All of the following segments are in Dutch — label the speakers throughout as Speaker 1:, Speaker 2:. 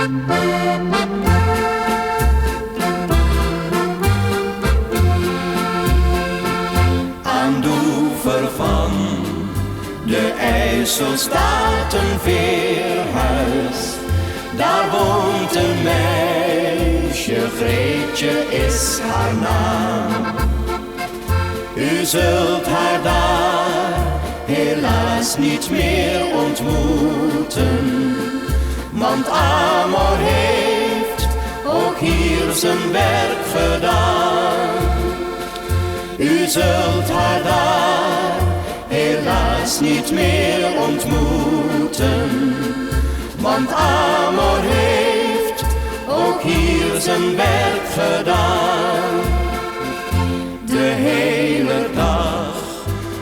Speaker 1: Aan de oever van de IJssel staat een veerhuis. Daar woont een meisje, Greetje is haar naam. U zult haar daar helaas niet meer ontmoeten, want Amor heeft ook hier zijn werk gedaan. U zult haar daar helaas niet meer ontmoeten, want Amor heeft ook hier zijn werk gedaan. De hele dag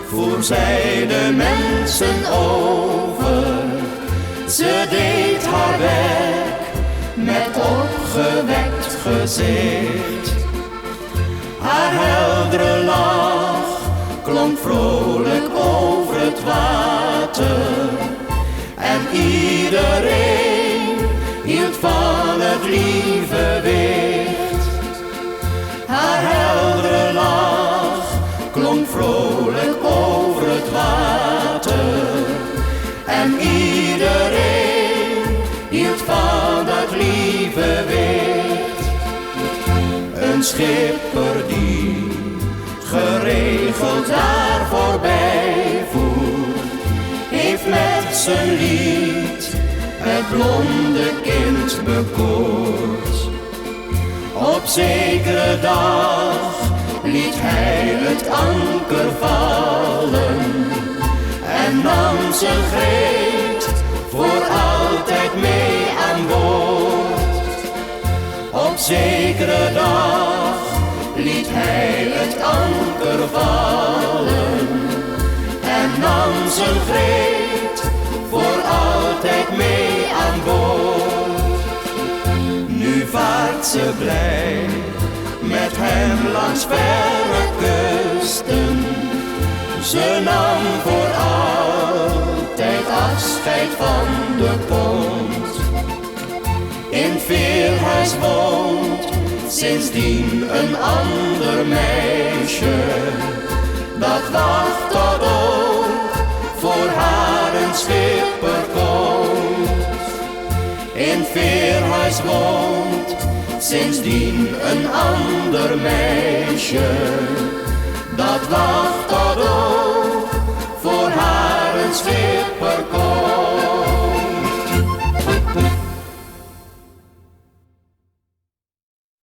Speaker 1: voer zij de mensen over. Ze deed haar werk met opgewekt gezicht. Haar heldere lach klonk vrolijk over het water. En iedereen hield van het lieve wicht. Haar heldere lach klonk vrolijk over het water. En iedereen hield van dat lieve wicht. Een schipper die geregeld daar voorbij voert, heeft met zijn lied het blonde kind bekoord. Op zekere dag liet hij het anker vallen en nam zijn Greet voor altijd mee aan boord. Op zekere dag liet hij het anker vallen en nam zijn Greet voor altijd mee aan boord. Nu vaart ze blij met hem langs verre kusten. Ze nam voor altijd afscheid van de pont. In Veerhuis woont sindsdien een ander meisje, dat wacht tot ook voor haar een schipper komt. In Veerhuis woont sindsdien een ander meisje, dat wacht tot ook voor haar een schipper komt.